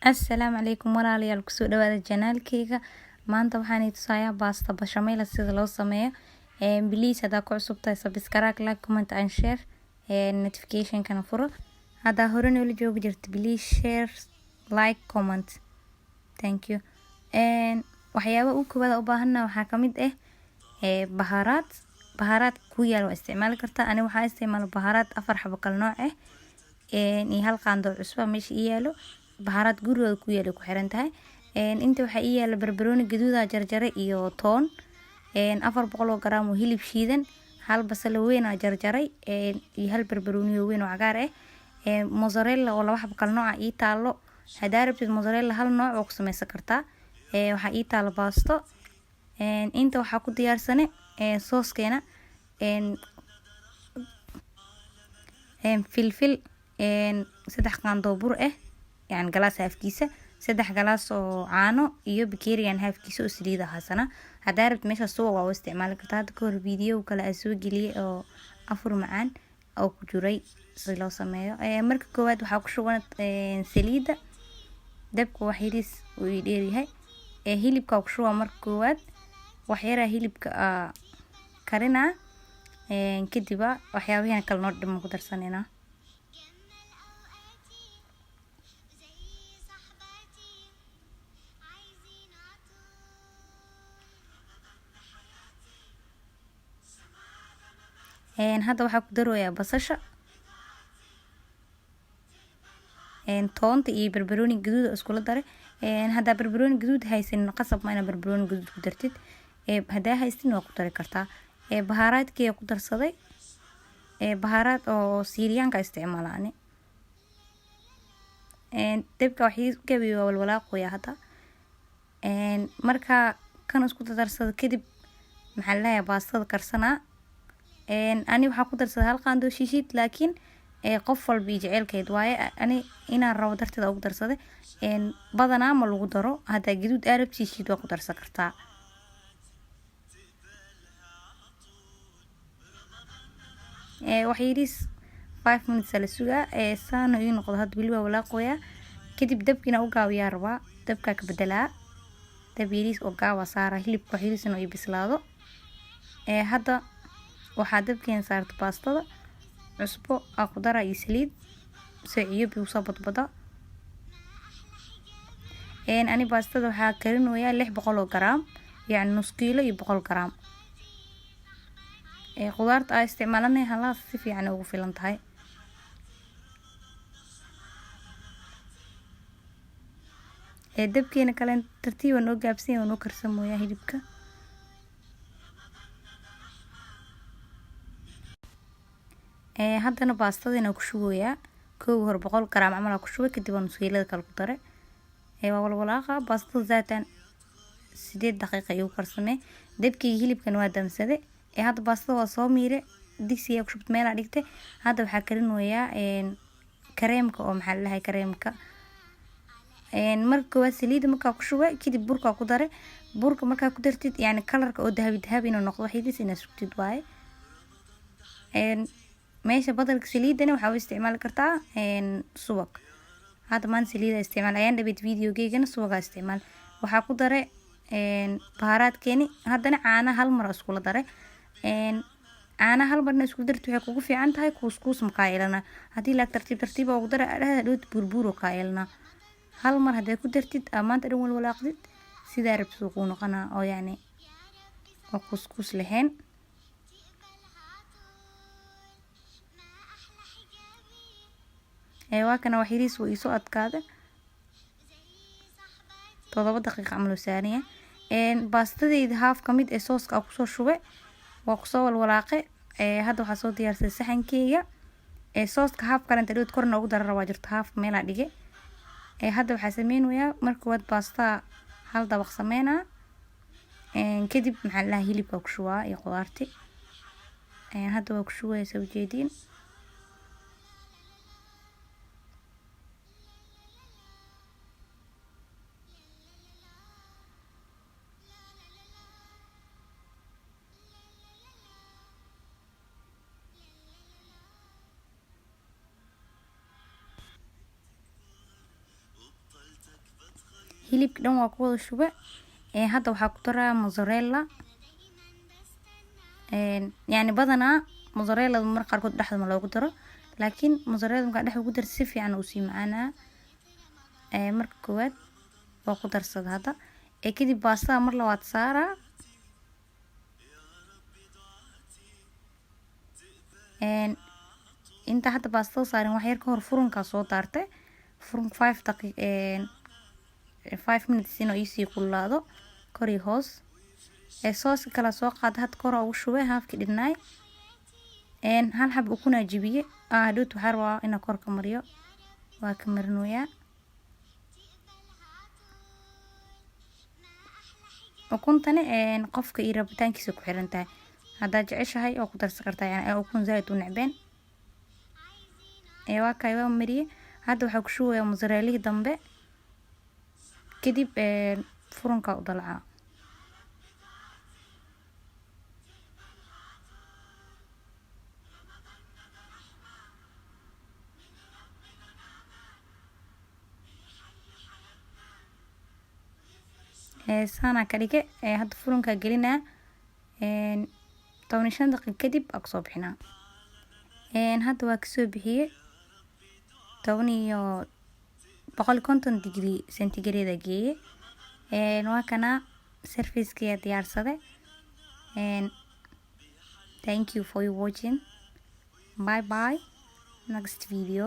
Assalaamu calaykum walaalayaal kusoo dhawaada janaalkeyga. Maanta waxaan tusayaa baasta bashamel sida loo sameeyo. Please hadaa ku cusub tahay subscribe, like, comment and share. Notification kana furo. Hadaa hore noola joogi jirto please share, like, comment. Thank you. waxyaaba u koowaad u baahanaa waxaa kamid baharaad ku yaal waa isticmaali kartaa. Ani waxaa isticmaala baharaad 4 xabo kala nooc ah. iyo hal qaando cusub meesha yaalo. baharaad guriga ku yaalo ku xiran tahay. inta waxa yaalo barbarooni gaduuda jarjare iyo toon. 400 gram oo hilib shiidan, hal basal weyn oo jarjaray, iyo hal barbarooni weyn oo cagaar ah. mozzarella oo 2 xabo kala nooc ah ii taalo. hadaa rabtid mozzarella hal nooc oo ku sameysan kartaa. waxaa ii taalo baasto. inta waxaa ku diyaarsane sooskeena filfil 3 qaando bur ah yani galaas halfkiisa, 3 galaas oo caano iyo bakeeriyan halfkiisa oo saliid ahasana. hadaa rabtid meesha suuq waa u isticmaali kartaa. hadda kahor video kale aan soo geliyay oo afur macaan oo ku jiray si loo sameeyo. marka koowaad waxaa ku shuban saliida. dabka wax yariis uu ii dheer yahay. hilibka ku shuba marka koowaad wax yar hilibka karina. kadib waxyaabahan kala noo dhimo ku darsanayna. hadda waxaa ku darooyaa basasha, toonta iyo barbarooni gaduud iskula dare. hadaa barbarooni gaduud haysan qasab ma ina barbarooni gaduud ku dartid. hadaa haysan waa ku dari kartaa. baharaadkii ku darsaday. baharaad oo Syrianka isticmaalaan. dabka waxii gabi waa walwalaaqoya hadda. marka kan isku darsada kadib maxaa la leeyahay baastada karsana. ani waxaa ku darsaday hal qaando shiishid laakiin qof walba jecelkeed waaye. ani inaan rabo darteeda ugu darsaday. badanaa ma lagu daro. hadaa gaduud arab shiishid waa ku darsan kartaa. wax yariis 5 minutes la sugaa. saano ii noqdo hadda wali waa walaaqoya. kadib dabkina u gaabiyaa rabaa. dabka ka bedelaa. dab yariis oo gaawa saara hilibka wax yariisna uu bislaado. hadda waxaa dabkeena saarto baastada. cusbo aan ku daraa iyo saliid siciyo biyo soo badbada. ani baastada waxaa karinayaa 600 gram yani nus kiilo iyo 100 gram. khudaarta ay isticmaalanay halaas si fiican ugu filan tahay. dabkeena kale tartiib oo gaabsan oo karsamooya hilibka. haddana baastadina ku shubayaa. koow hor 100 gram camal ku shubay kadib aan suugada kale ku daray. waa walwalaaqa baastada zaatan 8 daqiiqo ayuu karsamay. dabkii hilibkan waa damsaday. hadda baastada waa soo miire digsiga ku shubtay meel aan dhigtay. hadda waxaa karinayaa kareemka oo maxaa la dhahay kareemka. marka koowaad saliida markaa ku shubay kadib burka ku daray. burka markaa ku dartid yani kalarka oo dahabi inuu noqdo waxay inaad sugtid waaye. meesha badalka saliidana waxaa u isticmaali kartaa subag. hadda maanta saliida isticmaal ayaan dhabeed videogeygana subaga isticmaal. waxaa ku daray baharaadkeeni. haddana caana hal mar iskula daray. caana hal marna isku dartid waxay kugu fiican tahay kuuskuus ma yeelana. hadii la tartiib ugu daray dhahda dhood burbur ka yeelana. hal mar haday ku dartid maanta dhan walwalaaqdid sida rabto ku noqona oo yani oo kuuskuus lahayn. waa kana wax yariis uu soo adkaada. 7 daqiiqo camal oo saaraya. baastadayda half kamid ee sooska ku soo shubay. waa ku soo walwalaaqay. hadda waxaa soo diyaarsaday saxankeyga. sooska half kale inta dhood korna ugu darar waa jirto half meel aan dhigay. hadda waxaa sameynayaa marka waad baasta hal dabaq sameynaa. kadib maxaa la hilibka ku shubaa iyo khudaarti. hadda waa ku shubaya soo jeedin. hilibka dhan waa ku wada shube. Hadda waxaa ku daraa mozzarella. Yani badanaa mozzarella marka qaarkood dhexda ma loogu daro, laakiin mozzarella marka dhexda ugu darto si fiican uu sii macaanaa. Marka koowaad waa ku darsada hadda. Kadib baastada mar labaad saaraa. Inta hadda baastada saarin wax yar ka hor furunka soo daartay. Furunka 5 minutes inuu isii kululaado kor iyo hoos. Sooska kala soo qaad had kor ugu shubay halkii dhinaay. Hal xab ukun jibiyay. Hadhood waxaa rabaa inaan kor ka mariyo. Waa ka marinoyaa. Ukuntani qofka iyo rabitaankiisa ku xiran tahay. Haddaad jeceshahay oo ku darsan kartaa yani ukun zaid u necbeen. Waa kay waa mariyay. Hadda waxaa ku shubayaa mozzarella dambe. Kadib furunka u dalacaa. Saana ka dhige hadda furunka gelinaa 15 daqiiqo kadib aan soo bixinaa. Hadda waa ka soo bixiyay 150 degree centigrade geeyay. Waa kana service-kii diyaarsaday. Thank you for watching. Bye bye. Next video.